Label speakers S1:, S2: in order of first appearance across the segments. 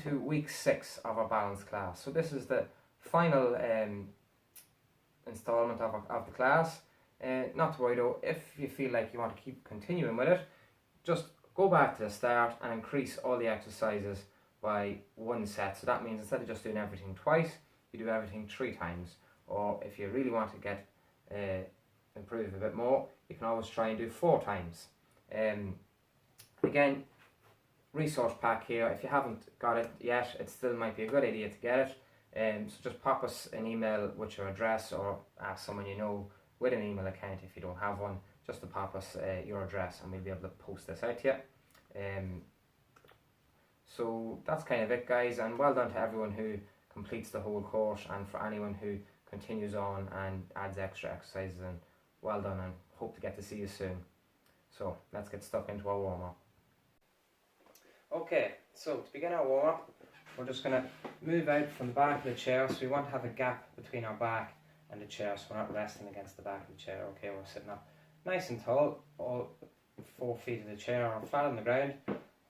S1: into week 6 of our balance class. So this is the final installment of the class. Not to worry though, if you feel like you want to keep continuing with it, just go back to the start and increase all the exercises by 1 set. So that means instead of just doing everything twice, you do everything 3 times. Or if you really want to get improve a bit more, you can always try and do 4 times. Again, resource pack here. If you haven't got it yet, it still might be a good idea to get it. So just pop us an email with your address, or ask someone you know with an email account if you don't have one, just to pop us your address and we'll be able to post this out to you. So that's kind of it, guys, and well done to everyone who completes the whole course, and for anyone who continues on and adds extra exercises, and well done, and hope to get to see you soon. So let's get stuck into our warm-up. Okay, so to begin our warm-up, we're just going to move out from the back of the chair. So we want to have a gap between our back and the chair, so we're not resting against the back of the chair. Okay, we're sitting up nice and tall, all 4 feet of the chair are flat on the ground,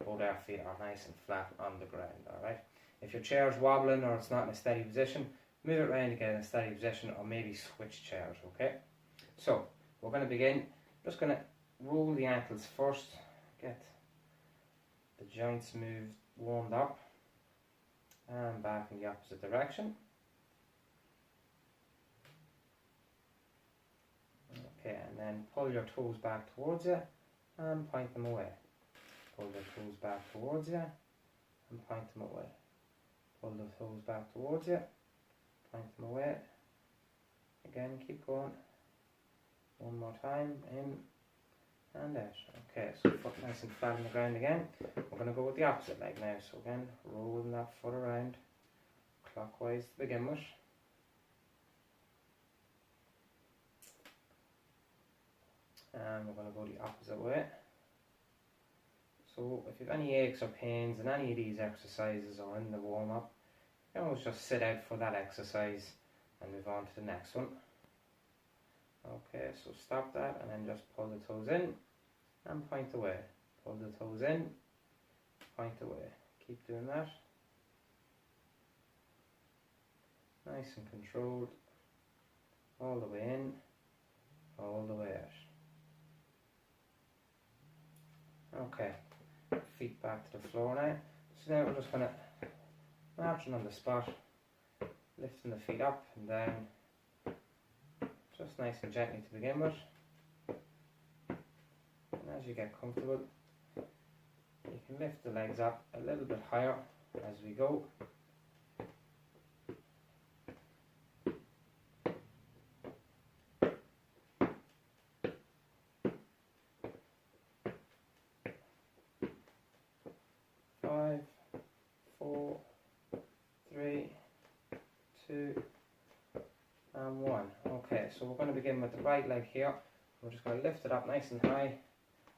S1: both our feet are nice and flat on the ground. Alright, if your chair is wobbling or it's not in a steady position, move it around to get in a steady position, or maybe switch chairs. Okay, so we're going to begin. Just going to roll the ankles first, get the joints warmed up, and back in the opposite direction. Okay, and then pull your toes back towards you and point them away. Pull your toes back towards you and point them away. Pull the toes back towards you, point them away. Again, keep going. One more time, in and out. Okay, so foot nice and flat on the ground again. We're going to go with the opposite leg now. So again, rolling that foot around clockwise to begin with. And we're going to go the opposite way. So if you have any aches or pains in any of these exercises or in the warm-up, you can always just sit out for that exercise and move on to the next one. Okay, so stop that and then just pull the toes in and point away. Pull the toes in, point away. Keep doing that. Nice and controlled. All the way in, all the way out. Okay, feet back to the floor now. So now we're just going to marching on the spot, lifting the feet up and down, just nice and gently to begin with. And as you get comfortable, you can lift the legs up a little bit higher as we go. 5, 4, 3, 2, and 1. Okay, so we're going to begin with the right leg here. We're just going to lift it up nice and high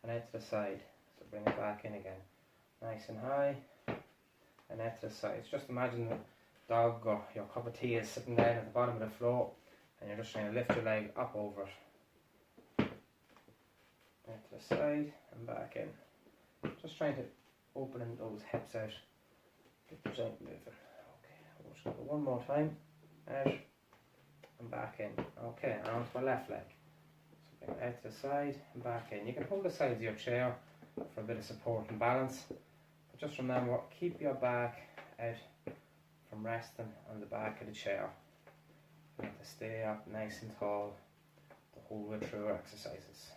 S1: and out to the side. So bring it back in again. Nice and high and out to the side. Just imagine the dog or your cup of tea is sitting down at the bottom of the floor and you're just trying to lift your leg up over it. Out to the side and back in. Just trying to open those hips out. Get the joint moving. Okay, we're just going to go one more time. Out and back in. Okay, and onto my left leg. So bring it out to the side and back in. You can hold the sides of your chair for a bit of support and balance. But just remember, keep your back out from resting on the back of the chair. You have to stay up nice and tall the whole way through our exercises.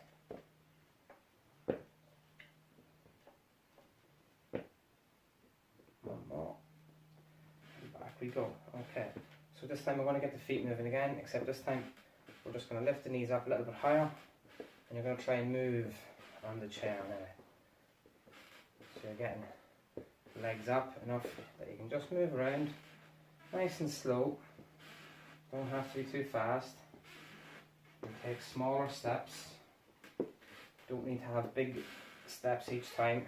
S1: One more. And back we go. Okay. So this time we're going to get the feet moving again, except this time we're just going to lift the knees up a little bit higher and you're going to try and move on the chair now. So you're getting the legs up enough that you can just move around nice and slow. Don't have to be too fast. You take smaller steps. Don't need to have big steps each time.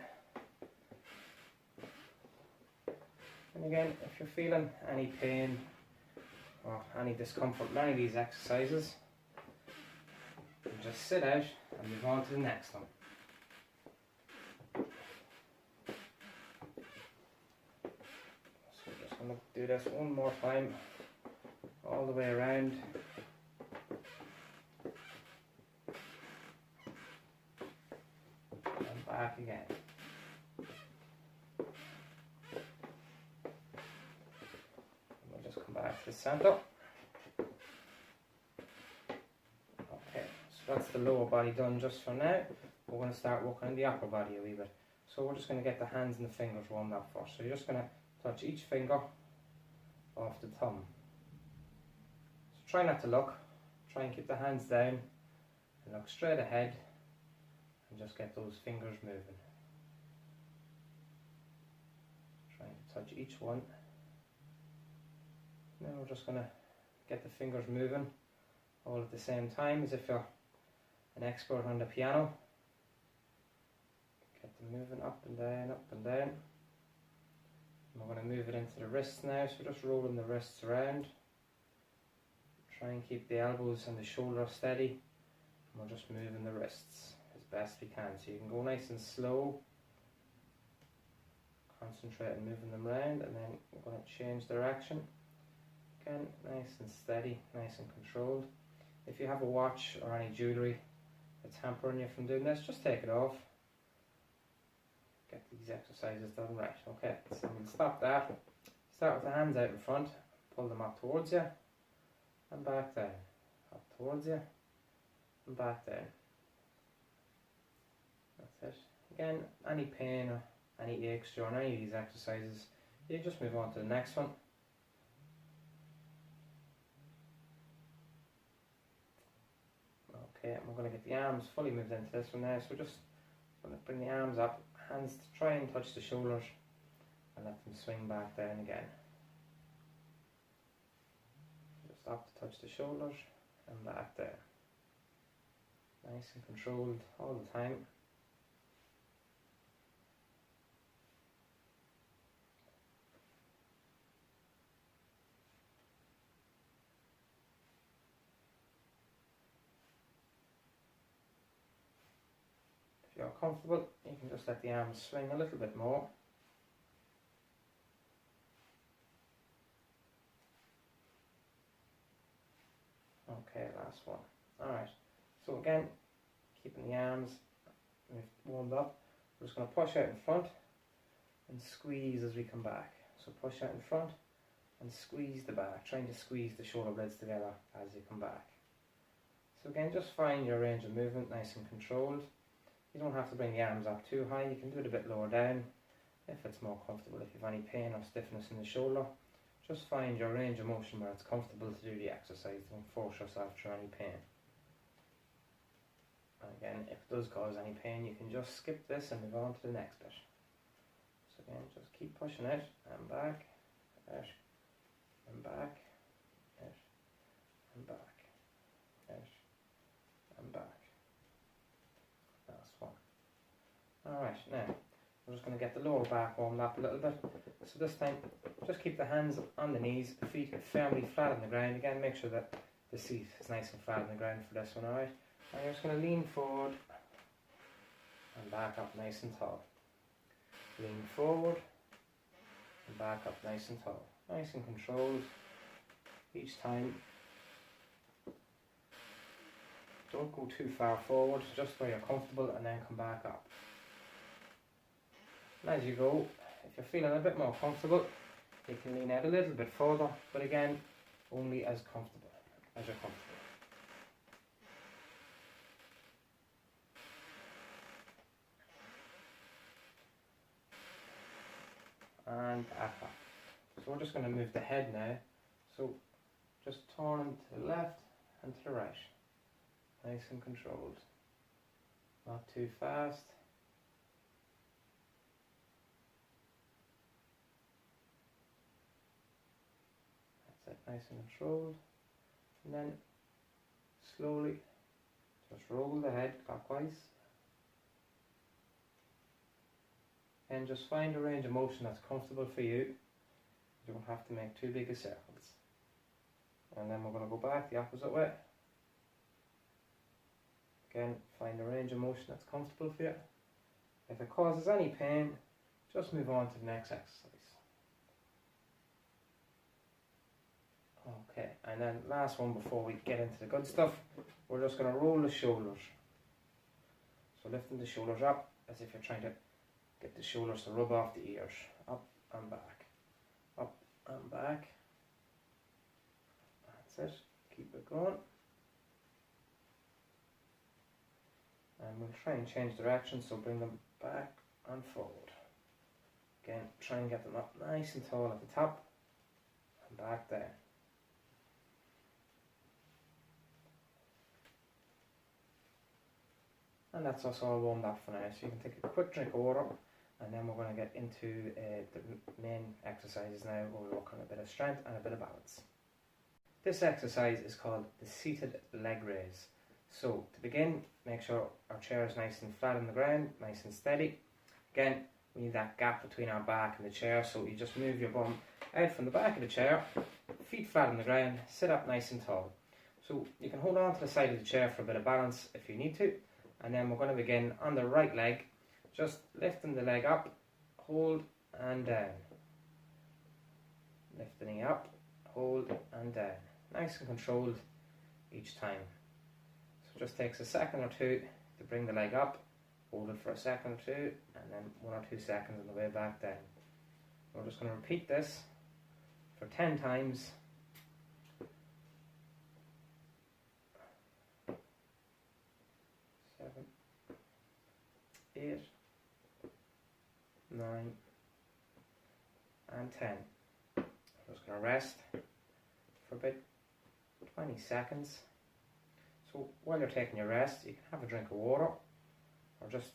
S1: And again, if you're feeling any pain or any discomfort in any of these exercises, you just sit out and move on to the next one. going to do this one more time, all the way around. And back again. And we'll just come back to the centre. Okay, so that's the lower body done just for now. We're going to start working on the upper body a wee bit. So we're just going to get the hands and the fingers warmed up first. So you're just going to touch each finger off the thumb. So try not to look. Try and keep the hands down and look straight ahead and just get those fingers moving. Trying to touch each one. Now we're just going to get the fingers moving all at the same time as if you're an expert on the piano. Get them moving up and down, up and down. And we're going to move it into the wrists now, so just rolling the wrists around. Try and keep the elbows and the shoulder steady. And we're just moving the wrists as best we can. So you can go nice and slow. Concentrate on moving them around, and then we're going to change direction. Again, nice and steady, nice and controlled. If you have a watch or any jewellery that's hampering you from doing this, just take it off. Get these exercises done right. Okay, so we'll stop that. Start with the hands out in front, pull them up towards you, and back down. Up towards you, and back down. That's it. Again, any pain or any aches during any of these exercises, you just move on to the next one. Okay, and we're going to get the arms fully moved into this one now, so we're just going to bring the arms up, hands to try and touch the shoulders and let them swing back down again. Just up to touch the shoulders and back down. Nice and controlled all the time. If you're comfortable, you can just let the arms swing a little bit more. Okay, last one. Alright, so again, keeping the arms warmed up, we're just going to push out in front and squeeze as we come back. So push out in front and squeeze the back, trying to squeeze the shoulder blades together as you come back. So again, just find your range of movement nice and controlled. You don't have to bring the arms up too high, you can do it a bit lower down if it's more comfortable. If you have any pain or stiffness in the shoulder, just find your range of motion where it's comfortable to do the exercise. Don't force yourself through any pain. And again, if it does cause any pain, you can just skip this and move on to the next bit. So again, just keep pushing out and back, out and back, out and back, out and back. Last one. Alright, now we're just going to get the lower back warmed up a little bit. So this time, just keep the hands on the knees, the feet firmly flat on the ground. Again, make sure that the seat is nice and flat on the ground for this one, alright? And you're just going to lean forward and back up nice and tall. Lean forward and back up nice and tall. Nice and controlled each time. Don't go too far forward, just where you're comfortable, and then come back up. And as you go, if you're feeling a bit more comfortable, you can lean out a little bit further, but again, only as comfortable as you're comfortable. And back up. So we're just going to move the head now, so just turn to the left and to the right. Nice and controlled. Not too fast. That's it, nice and controlled. And then slowly just roll the head clockwise. And just find a range of motion that's comfortable for you. You don't have to make too big of circles. And then we're going to go back the opposite way. Again, find a range of motion that's comfortable for you. If it causes any pain, just move on to the next exercise. Okay, and then last one before we get into the good stuff, we're just going to roll the shoulders. So lifting the shoulders up as if you're trying to get the shoulders to rub off the ears. Up and back. Up and back. That's it. Keep it going. And we'll try and change direction, so bring them back and forward. Again, try and get them up nice and tall at the top and back there. And that's us all warmed up for now. So you can take a quick drink of water, and then we're going to get into the main exercises now, where we work on a bit of strength and a bit of balance. This exercise is called the seated leg raise. So to begin, make sure our chair is nice and flat on the ground, nice and steady. Again, we need that gap between our back and the chair, so you just move your bum out from the back of the chair, feet flat on the ground, sit up nice and tall. So you can hold on to the side of the chair for a bit of balance if you need to. And then we're going to begin on the right leg, just lifting the leg up, hold and down. Lifting it up, hold and down. Nice and controlled each time. So it just takes a second or two to bring the leg up, hold it for a second or two, and then 1 or 2 seconds on the way back down. We're just going to repeat this for 10 times. 7, 8, 9, and 10. I'm just going to rest for about 20 seconds. So while you're taking your rest, you can have a drink of water, or just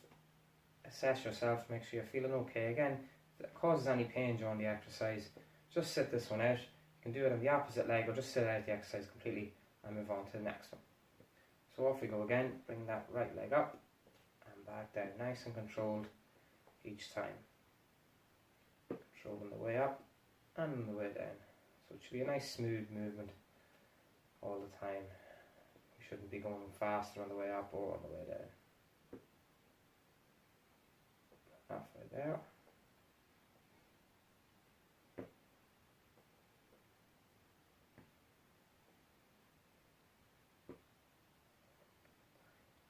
S1: assess yourself, make sure you're feeling okay. Again, if it causes any pain during the exercise, just sit this one out. You can do it on the opposite leg, or just sit out the exercise completely and move on to the next one. So off we go again. Bring that right leg up and back down, nice and controlled each time. Controlling the way up and on the way down. So it should be a nice smooth movement all the time. We shouldn't be going faster on the way up or on the way down. Halfway there.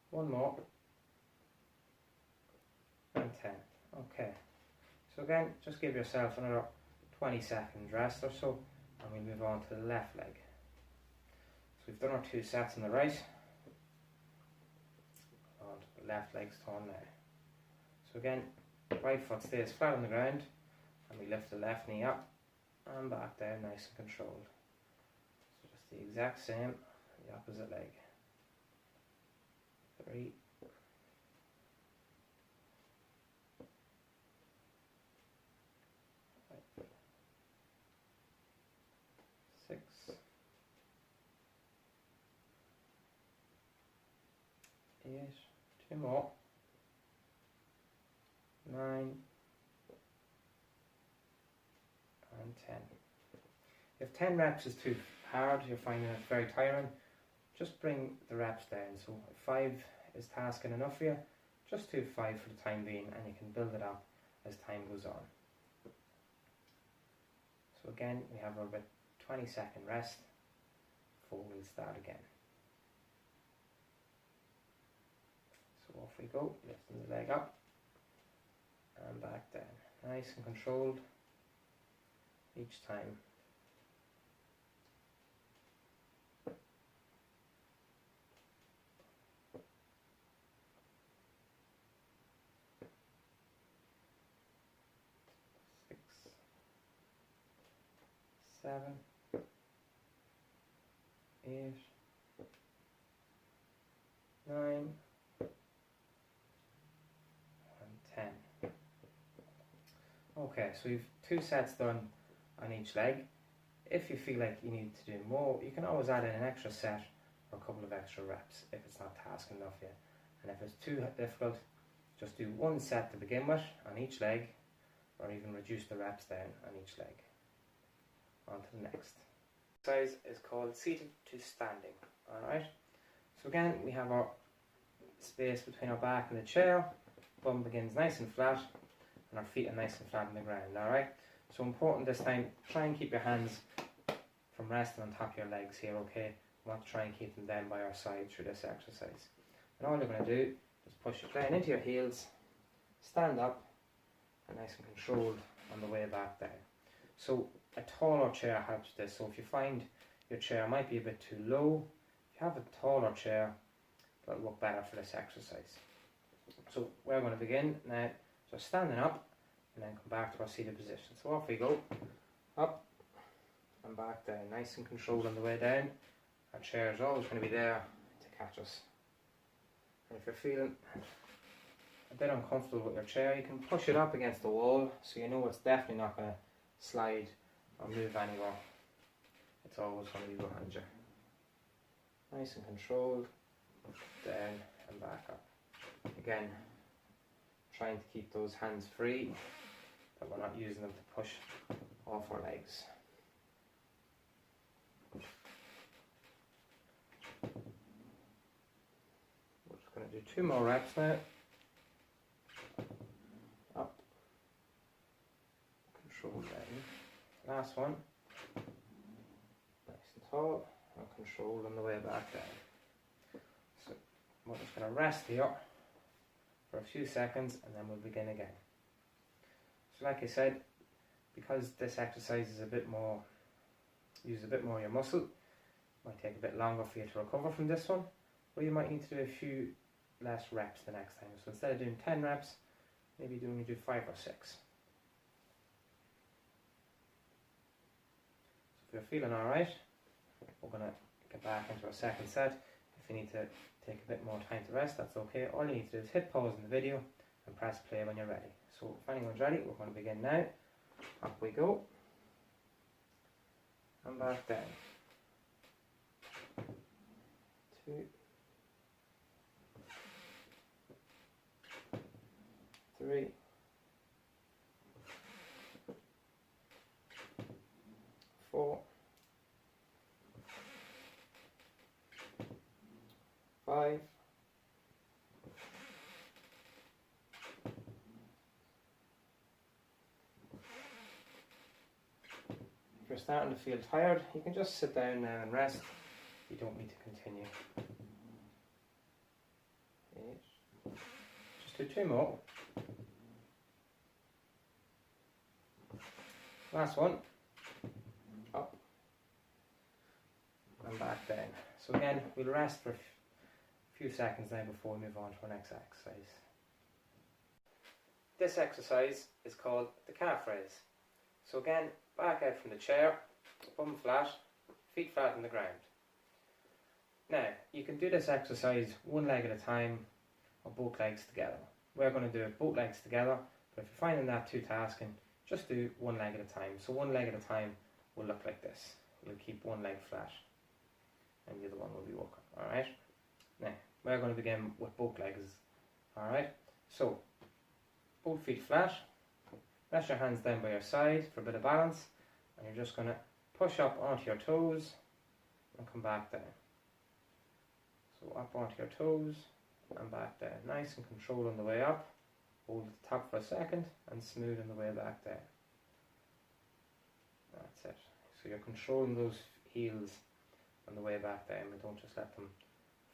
S1: One more. And 10. Okay. So again, just give yourself another 20 seconds rest or so, and we'll move on to the left leg. So we've done our 2 sets on the right. On to the left leg's turn now. So again, right foot stays flat on the ground, and we lift the left knee up and back down, nice and controlled. So just the exact same, the opposite leg. 3, 5, 6, 8, 2 more, 9, and 10. If 10 reps is too hard, you're finding it very tiring, just bring the reps down. So if 5 is tasking enough for you, just do 5 for the time being, and you can build it up as time goes on. So again, we have about 20-second rest before we'll start again. So off we go, lifting the leg up and back down, nice and controlled each time. 7, 8, 9, and 10. Okay, so we've 2 sets done on each leg. If you feel like you need to do more, you can always add in an extra set or a couple of extra reps if it's not tasking enough yet. And if it's too difficult, just do 1 set to begin with on each leg, or even reduce the reps down on each leg. On to the next. Exercise is called seated to standing. Alright, so again we have our space between our back and the chair, bum begins nice and flat, and our feet are nice and flat on the ground. Alright, so important this time, try and keep your hands from from resting on top of your legs here, okay? We want to try and keep them down by our side through this exercise. And all you're going to do is push it down into your heels, stand up, and nice and controlled on the way back down. So a taller chair helps this. So if you find your chair might be a bit too low, if you have a taller chair, it'll work better for this exercise. So we're going to begin now, just standing up and then come back to our seated position. So off we go, up and back down, nice and controlled on the way down. Our chair is always going to be there to catch us. And if you're feeling a bit uncomfortable with your chair, you can push it up against the wall so you know it's definitely not going to slide or move anywhere. It's always going to be behind you. Nice and controlled, down and back up. Again, trying to keep those hands free, but we're not using them to push off our legs. We're just going to do 2 more reps now. Up, control down. Last one. Nice and tall, and controlled on the way back down. So we're just going to rest here for a few seconds and then we'll begin again. So like I said, because this exercise is uses a bit more of your muscle, it might take a bit longer for you to recover from this one, or you might need to do a few less reps the next time. So instead of doing 10 reps, maybe you do 5 or 6. So if you're feeling alright, we're going to get back into our second set. If you need to take a bit more time to rest, that's okay. All you need to do is hit pause in the video and press play when you're ready. So if anyone's ready, we're going to begin now. Up we go. And back down. 2. 3. 4. 5. 6. If you're starting to feel tired, you can just sit down now and rest. You don't need to continue. 8. Just do 2 more. Last one. Up and back down. So again, we'll rest for a few seconds now before we move on to our next exercise. This exercise is called the calf raise. So again, back out from the chair, bum flat, feet flat on the ground. Now, you can do this exercise one leg at a time or both legs together. We're going to do it both legs together, but if you're finding that too tasking, just do one leg at a time. So one leg at a time will look like this. You'll keep one leg flat and the other one will be walking. Alright? Now, we're going to begin with both legs. Alright? So, both feet flat. Rest your hands down by your side for a bit of balance. And you're just going to push up onto your toes and come back down. So up onto your toes and back down. Nice and controlled on the way up. Hold at the top for a second and smooth on the way back down. That's it. So you're controlling those heels on the way back down, but don't just let them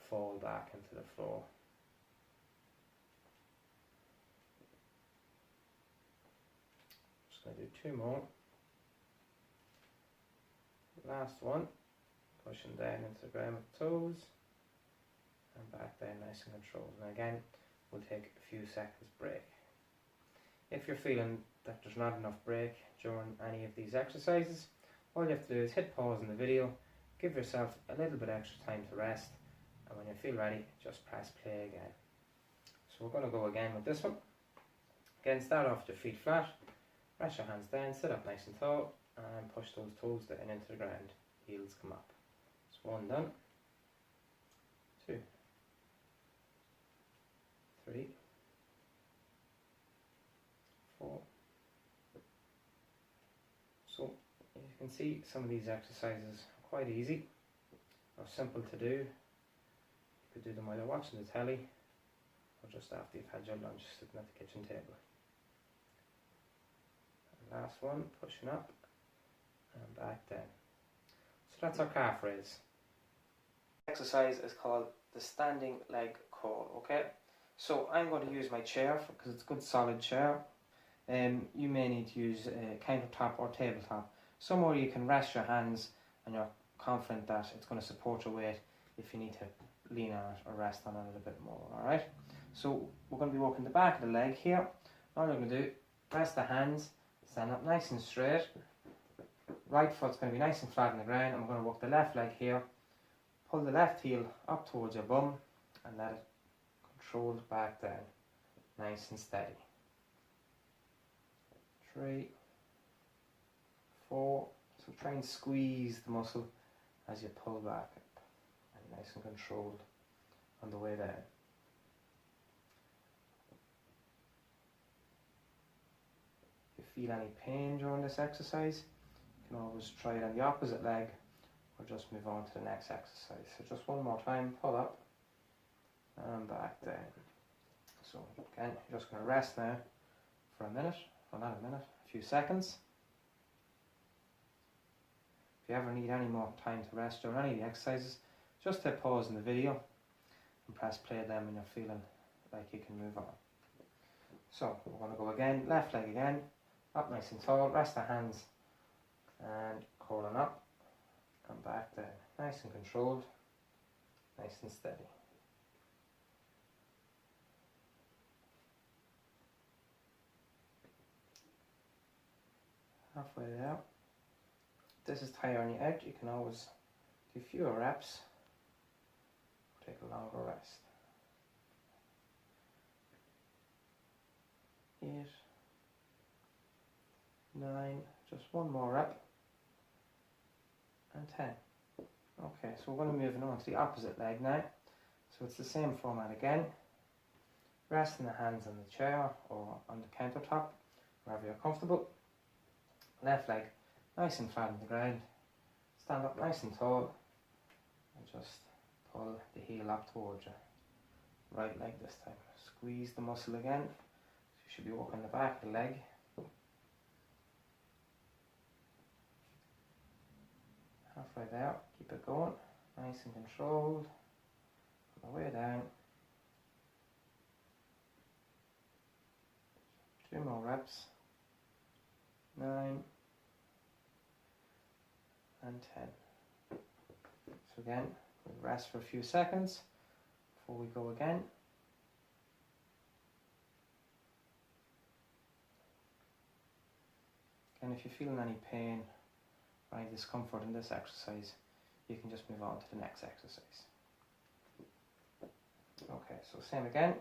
S1: fall back into the floor. Just going to do 2 more. Last one. Pushing down into the ground with the toes and back down nice and controlled. And again, we'll take a few seconds break. If you're feeling that there's not enough break during any of these exercises, all you have to do is hit pause in the video, give yourself a little bit extra time to rest, and when you feel ready, just press play again. So we're going to go again with this one. Again, start off with your feet flat, rest your hands down, sit up nice and tall, and push those toes down into the ground. Heels come up. So 1 done, 2, 3, 4. So you can see some of these exercises are quite easy or simple to do. You could do them while you're watching the telly or just after you've had your lunch sitting at the kitchen table. And last one, pushing up and back down. that's our calf raise. Exercise is called the standing leg curl, okay? So I'm going to use my chair because it's a good solid chair. You may need to use a countertop or tabletop, somewhere you can rest your hands and you're confident that it's going to support your weight if you need to lean on it or rest on it a little bit more, alright? So we're going to be working the back of the leg here. All you're going to do, rest the hands, stand up nice and straight. Right foot's going to be nice and flat on the ground, and we're going to work the left leg here. Pull the left heel up towards your bum and let it control back down, nice and steady. 3, 4, so try and squeeze the muscle as you pull back up, and nice and controlled on the way down. If you feel any pain during this exercise, you can always try it on the opposite leg or just move on to the next exercise. So just one more time, pull up and back down. So again, you're just going to rest now for a minute, or not a minute, a few seconds. If you ever need any more time to rest during any of the exercises, just hit pause in the video and press play then when you're feeling like you can move on. So we're going to go again, left leg again, up nice and tall, rest the hands and curling up and back down, nice and controlled, nice and steady. Halfway there. This is tighter on the edge, you can always do fewer reps, take a longer rest. 8, 9, just one more rep, and 10. Okay, so we're going to move on to the opposite leg now. So it's the same format again. Resting the hands on the chair or on the countertop, wherever you're comfortable. Left leg nice and flat on the ground. Stand up nice and tall and just pull the heel up towards you. Right leg this time. Squeeze the muscle again. So you should be working the back of the leg. Halfway there, keep it going, nice and controlled, on the way down. 2 more reps, 9 and 10. So again, we'll rest for a few seconds before we go again. And if you're feeling any pain, any discomfort in this exercise, you can just move on to the next exercise. Okay, so same again,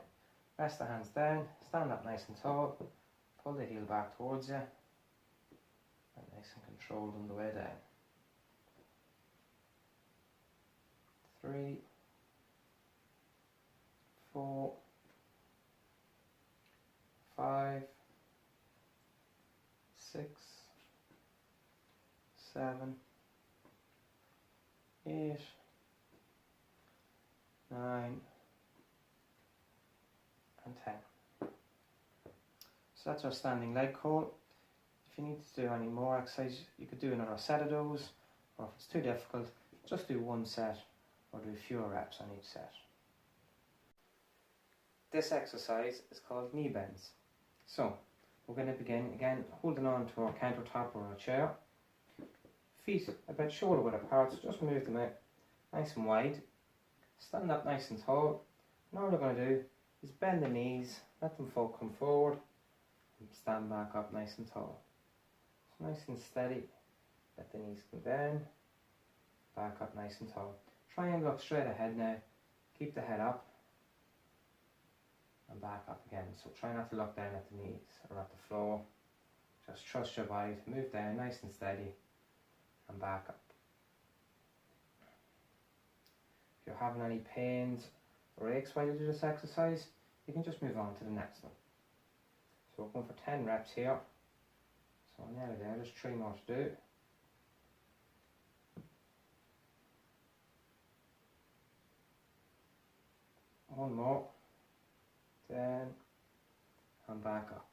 S1: rest the hands down, stand up nice and tall, pull the heel back towards you, and nice and controlled on the way down. 3, 4, 5, 6, 7, 8, 9, and 10. So that's our standing leg curl. If you need to do any more exercise, you could do another set of those, or if it's too difficult, just do one set or do fewer reps on each set. This exercise is called knee bends. So we're going to begin again holding on to our countertop or our chair. Feet about shoulder width apart, so just move them out nice and wide. Stand up nice and tall. And all we're going to do is bend the knees, let them come forward, and stand back up nice and tall. So nice and steady. Let the knees go down, back up nice and tall. Try and look straight ahead now. Keep the head up and back up again. So try not to look down at the knees or at the floor. Just trust your body to move down nice and steady and back up. If you're having any pains or aches while you do this exercise, you can just move on to the next one. So we're going for 10 reps here. So nearly there, there's 3 more to do. One more, down and back up.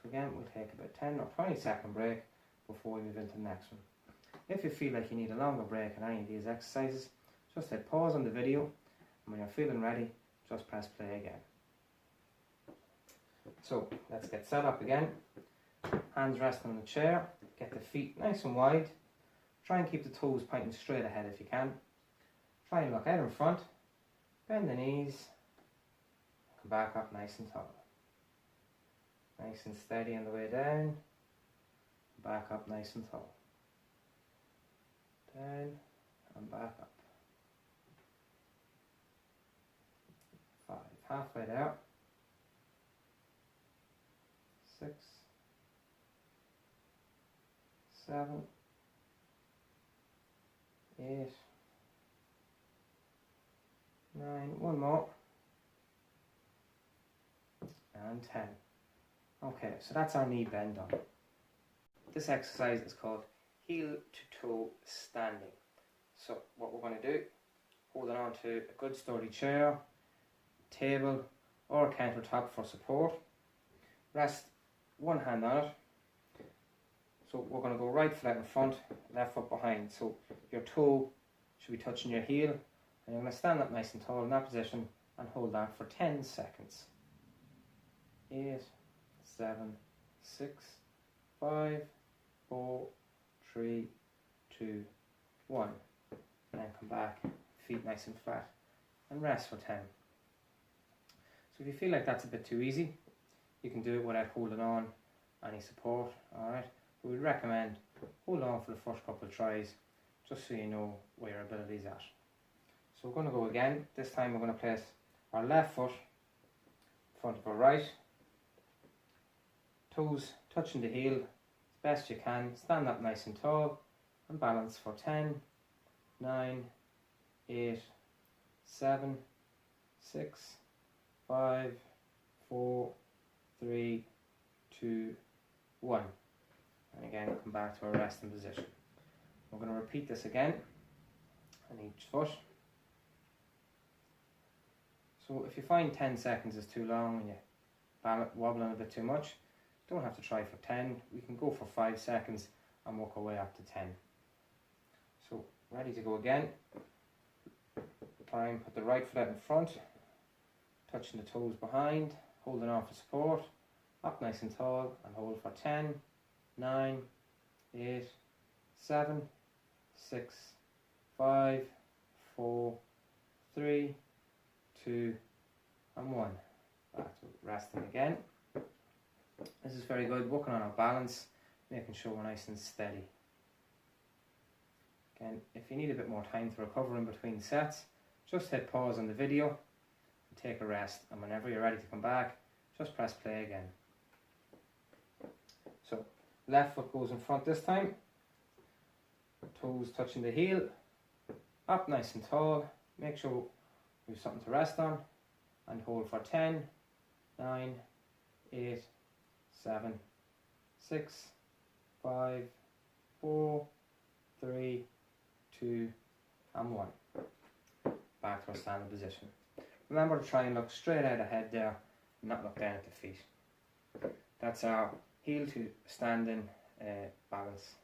S1: So again, we'll take about 10 or 20 second break before we move into the next one. If you feel like you need a longer break in any of these exercises, just hit pause on the video, and when you're feeling ready, just press play again. So let's get set up again. Hands resting on the chair, get the feet nice and wide. Try and keep the toes pointing straight ahead if you can. Try and look out in front, bend the knees, come back up nice and tall. Nice and steady on the way down, back up nice and tall. Down and back up. 5, halfway there. 6, 7, 8, 9, one more, and 10. Okay, so that's our knee bend done. This exercise is called heel to toe standing. So what we're going to do, holding on to a good sturdy chair, table or a countertop for support, rest one hand on it. So we're going to go right foot out in front, left foot behind. So your toe should be touching your heel, and you're going to stand up nice and tall in that position and hold that for 10 seconds. 8, 7, 6, 5, 4, 3, 2, 1. And then come back, feet nice and flat, and rest for 10. So if you feel like that's a bit too easy, you can do it without holding on any support, alright? But we'd recommend hold on for the first couple of tries, just so you know where your ability is at. So we're going to go again. This time we're going to place our left foot in front of our right, toes touching the heel as best you can, stand up nice and tall and balance for 10, 9, 8, 7, 6, 5, 4, 3, 2, 1. And again, come back to our resting position. We're going to repeat this again on each foot. So if you find 10 seconds is too long and you're wobbling a bit too much, don't have to try for 10. We can go for 5 seconds and work our way up to 10. So ready to go again. Try and put the right foot out in front, touching the toes behind, holding on for support, up nice and tall, and hold for 10, 9, 8, 7, 6, 5, 4, 3, 2, and 1. Back to resting again. This is very good, working on our balance, making sure we're nice and steady. Again, if you need a bit more time to recover in between sets, just hit pause on the video and take a rest, and whenever you're ready to come back, just press play again. So left foot goes in front this time, toes touching the heel, up nice and tall, make sure we have something to rest on, and hold for 10, 9, 8, 7, 6, 5, 4, 3, 2, and 1. Back to our standing position. Remember to try and look straight out ahead there, and not look down at the feet. That's our heel to standing balance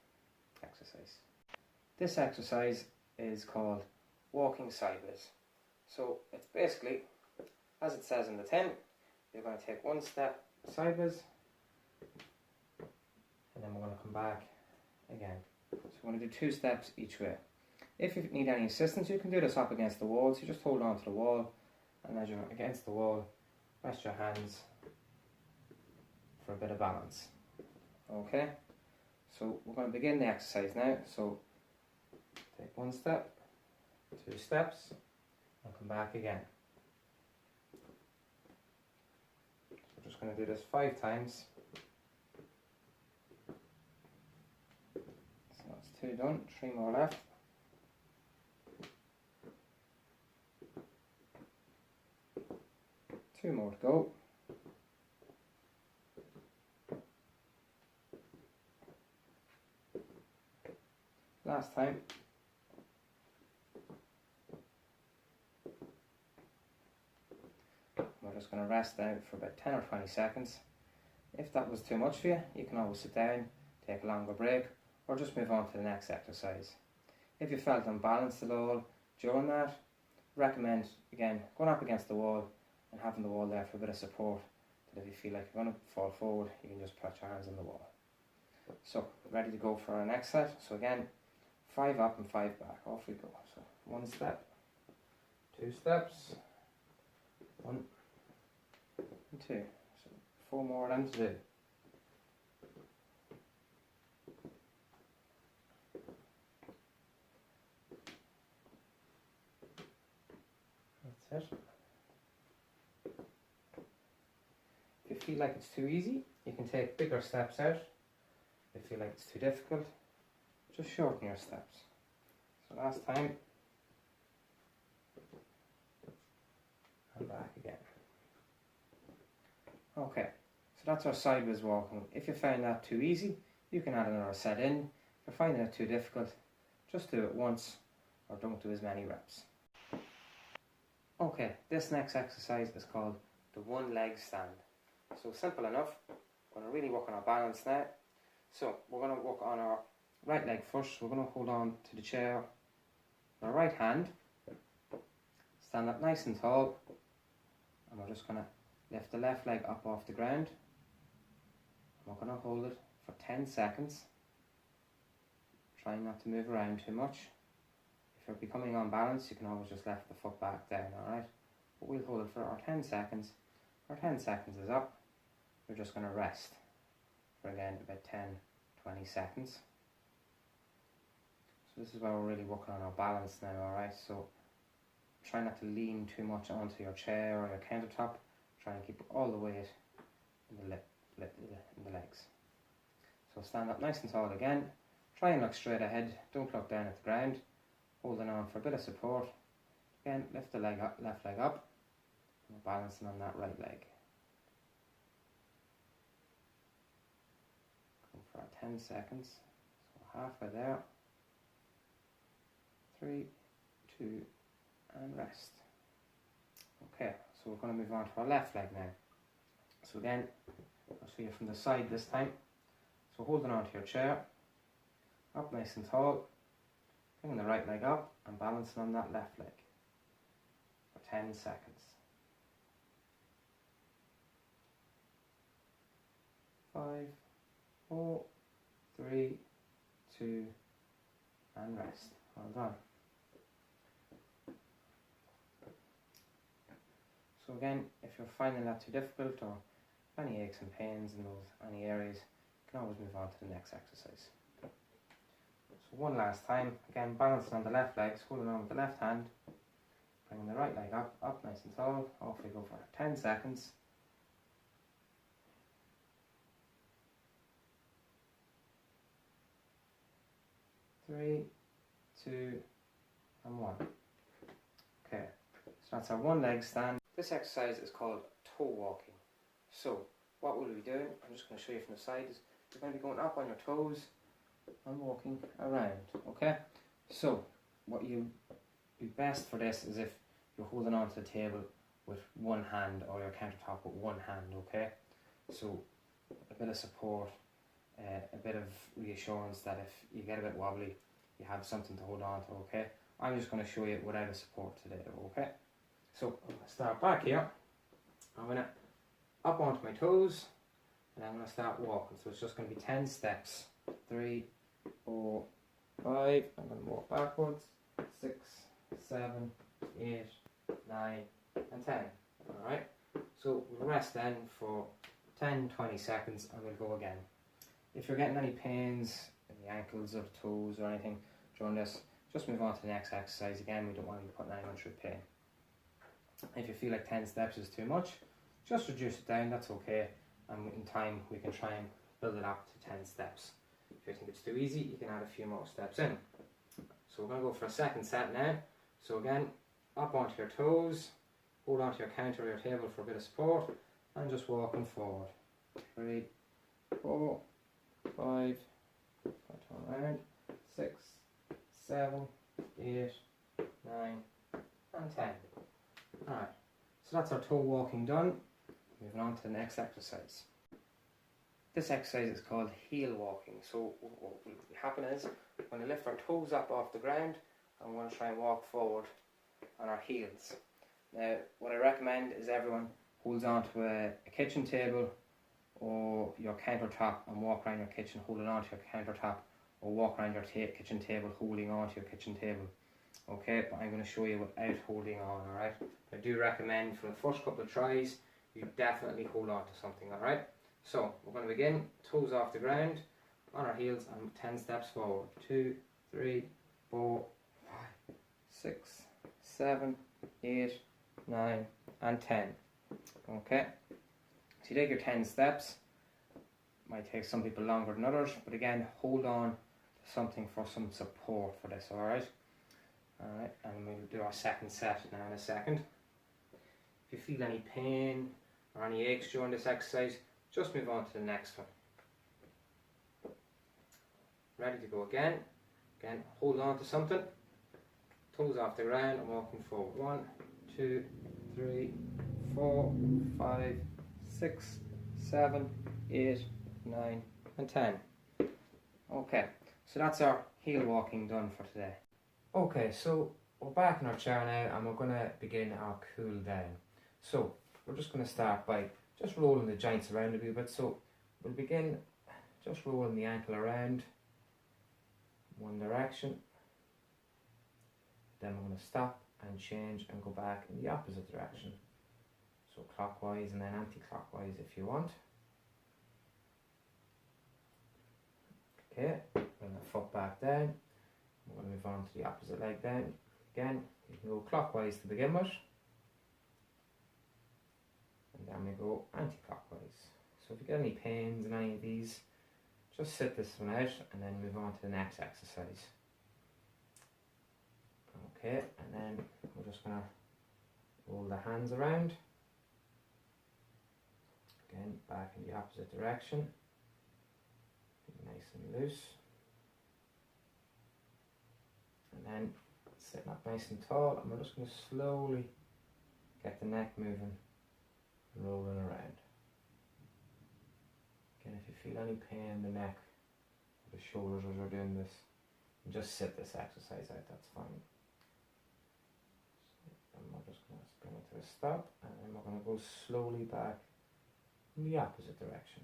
S1: exercise. This exercise is called walking sideways. So it's basically, as it says in the tin, you're going to take one step sideways, and then we're going to come back again. So we're going to do 2 steps each way. If you need any assistance, you can do this up against the wall. So you just hold on to the wall, and as you're against the wall, rest your hands for a bit of balance. Okay, so we're going to begin the exercise now. So take 1 step, 2 steps, and come back again. So we're just going to do this 5 times. So that's 2 done, 3 more left. Two more to go. Last time. We're just going to rest out for about 10 or 20 seconds. If that was too much for you, you can always sit down, take a longer break, or just move on to the next exercise. If you felt unbalanced at all during that, recommend again going up against the wall and having the wall there for a bit of support, that if you feel like you're going to fall forward, you can just put your hands on the wall. So ready to go for our next set. So again, 5 up and 5 back, off we go. So 1 step, 2 steps, 1 and 2, so 4 more then to do. That's it. If you feel like it's too easy, you can take bigger steps out. If you feel like it's too difficult, just shorten your steps. So last time, and back again. Okay, so that's our sideways walking. If you find that too easy, you can add another set in. If you're finding it too difficult, just do it once or don't do as many reps. Okay, this next exercise is called the one leg stand. So simple enough. We're going to really work on our balance now. So we're going to work on our right leg first. We're going to hold on to the chair with our right hand, stand up nice and tall, and we're just going to lift the left leg up off the ground. We're going to hold it for 10 seconds, trying not to move around too much. If you're becoming unbalanced, you can always just lift the foot back down, alright? But we'll hold it for our 10 seconds. Our 10 seconds is up. We're just going to rest for again about 10-20 seconds. So this is where we're really working on our balance now, alright? So try not to lean too much onto your chair or your countertop. Try and keep all the weight in the legs. So stand up nice and tall again. Try and look straight ahead. Don't look down at the ground. Holding on for a bit of support. Again, lift the leg up, left leg up. And we're balancing on that right leg. Go for our 10 seconds. So halfway there. 3, 2, and rest. Okay, so we're going to move on to our left leg now. So again, I'll show you from the side this time. So holding on to your chair, up nice and tall, bringing the right leg up and balancing on that left leg for 10 seconds. 5, 4, 3, 2, and rest. Well done. So again, if you're finding that too difficult or any aches and pains in any areas, you can always move on to the next exercise. So one last time, again balancing on the left legs, holding on with the left hand, bringing the right leg up nice and tall, off we go for 10 seconds. 3, 2, and 1. Okay, so that's our one leg stand. This exercise is called toe walking. So what we'll be doing, I'm just going to show you from the side, is you're going to be going up on your toes and walking around, okay? So what you do best for this is if you're holding onto the table with one hand or your countertop with one hand, okay? So a bit of support, a bit of reassurance that if you get a bit wobbly, you have something to hold on to, okay? I'm just going to show you without a support today, okay? So I'm going to start back here. I'm going to up onto my toes and I'm going to start walking. So it's just going to be 10 steps. 3, 4, 5. I'm going to walk backwards. 6, 7, 8, 9, and 10. Alright? So we'll rest then for 10-20 seconds and we'll go again. If you're getting any pains in the ankles or the toes or anything during this, just move on to the next exercise. Again, we don't want to be putting anyone through pain. If you feel like 10 steps is too much, just reduce it down, that's okay, and in time we can try and build it up to 10 steps. If you think it's too easy, you can add a few more steps in. So we're going to go for a second set now. So again, up onto your toes, hold onto your counter or your table for a bit of support, and just walking forward. 3, 4, 5, turn around, 6, 7, 8, 9, and 10. Alright, so that's our toe walking done. Moving on to the next exercise. This exercise is called heel walking. So what will happen is we're going to lift our toes up off the ground and we're going to try and walk forward on our heels. Now what I recommend is everyone holds onto a kitchen table or your countertop and walk around your kitchen holding onto your countertop, or walk around your kitchen table holding onto your kitchen table. Okay, but I'm going to show you without holding on, alright? I do recommend for the first couple of tries you definitely hold on to something, alright? So we're going to begin, toes off the ground, on our heels, and 10 steps forward. 2, 3, 4, 5, 6, 7, 8, 9, and 10. Okay, so you take your 10 steps. Might take some people longer than others, but again, hold on to something for some support for this, alright? Alright, and we'll do our second set now in a second. If you feel any pain or any aches during this exercise, just move on to the next one. Ready to go again. Again, hold on to something. Toes off the ground and walking forward. 1, 2, 3, 4, 5, 6, 7, 8, 9, and 10. Okay, so that's our heel walking done for today. Okay, so we're back in our chair now and we're going to begin our cool down. So we're just going to start by just rolling the joints around a little bit. So we'll begin just rolling the ankle around one direction. Then we're going to stop and change and go back in the opposite direction. So clockwise and then anti-clockwise if you want. Okay, bring the foot back down. We're going to move on to the opposite leg down. Again, you can go clockwise to begin with. And then we go anti-clockwise. So if you get any pains in any of these, just sit this one out and then move on to the next exercise. Okay, and then we're just going to roll the hands around. Again, back in the opposite direction. Be nice and loose. And then sitting up nice and tall, and we're just going to slowly get the neck moving, rolling around. Again, if you feel any pain in the neck or the shoulders as you're doing this, just sit this exercise out, that's fine. So, and we're just going to bring it to a stop, and then we're going to go slowly back in the opposite direction.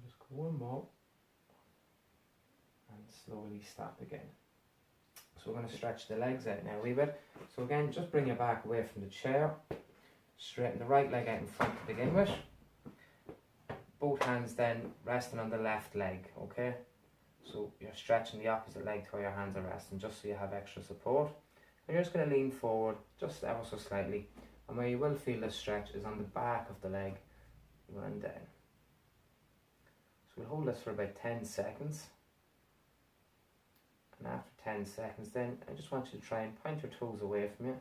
S1: Just go one more and slowly stop again. So we're going to stretch the legs out now a wee bit. So again, just bring your back away from the chair, straighten the right leg out in front to begin with. Both hands then resting on the left leg, okay? So you're stretching the opposite leg to where your hands are resting, just so you have extra support. And you're just going to lean forward just ever so slightly. And where you will feel the stretch is on the back of the leg going down. So we'll hold this for about 10 seconds. And after 10 seconds then, I just want you to try and point your toes away from you.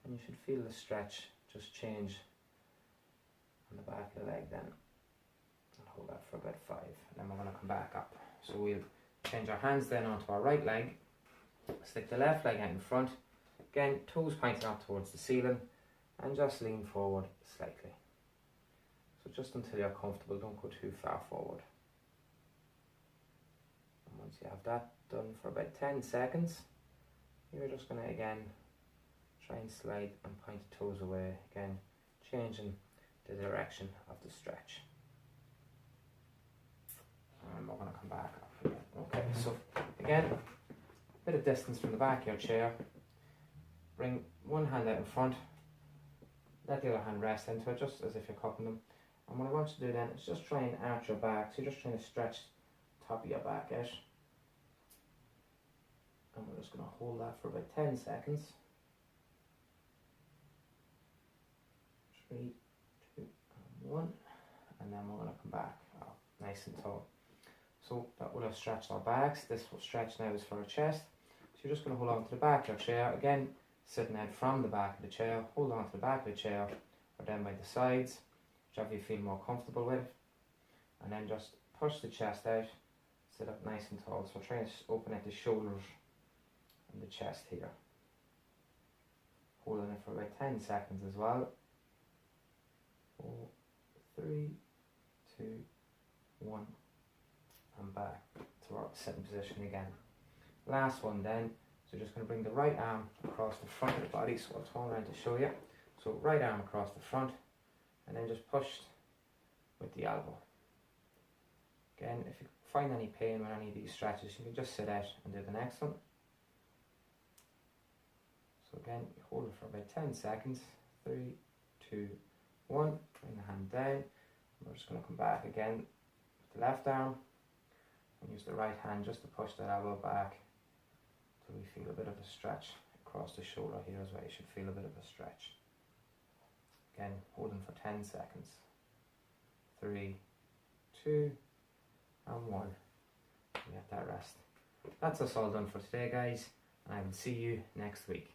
S1: And you should feel the stretch just change on the back of the leg then. And hold that for about 5. And then we're going to come back up. So we'll change our hands then onto our right leg. Stick the left leg out in front. Again, toes pointing up towards the ceiling. And just lean forward slightly. So just until you're comfortable, don't go too far forward. And once you have that done for about 10 seconds, you're just going to again try and slide and point the toes away, again changing the direction of the stretch. And we're going to come back up again. Okay, so again, a bit of distance from the back of your chair. Bring one hand out in front, let the other hand rest into it, just as if you're cupping them. And what I want you to do then is just try and arch your back. So you're just trying to stretch the top of your back out. And we're just going to hold that for about 10 seconds. 3, 2, and 1. And then we're going to come back up nice and tall. So that would have stretched our backs. This stretch now is for our chest. So you're just going to hold on to the back of your chair. Again, sitting out from the back of the chair. Hold on to the back of the chair or down by the sides, whichever you feel more comfortable with. And then just push the chest out. Sit up nice and tall. So try and open out the shoulders and the chest here. Holding it for about 10 seconds as well. 4, 3, 2, 1, and back to our sitting position again. Last one then, so just going to bring the right arm across the front of the body, so I'll turn around to show you. So right arm across the front, and then just pushed with the elbow. Again, if you find any pain with any of these stretches, you can just sit out and do the next one. So again, you hold it for about 10 seconds. 3, 2, 1, bring the hand down. We're just going to come back again with the left arm and use the right hand just to push that elbow back till we feel a bit of a stretch across the shoulder here as well. You should feel a bit of a stretch. Again, holding for 10 seconds. 3, 2, and 1. Let that rest. That's us all done for today, guys, and I will see you next week.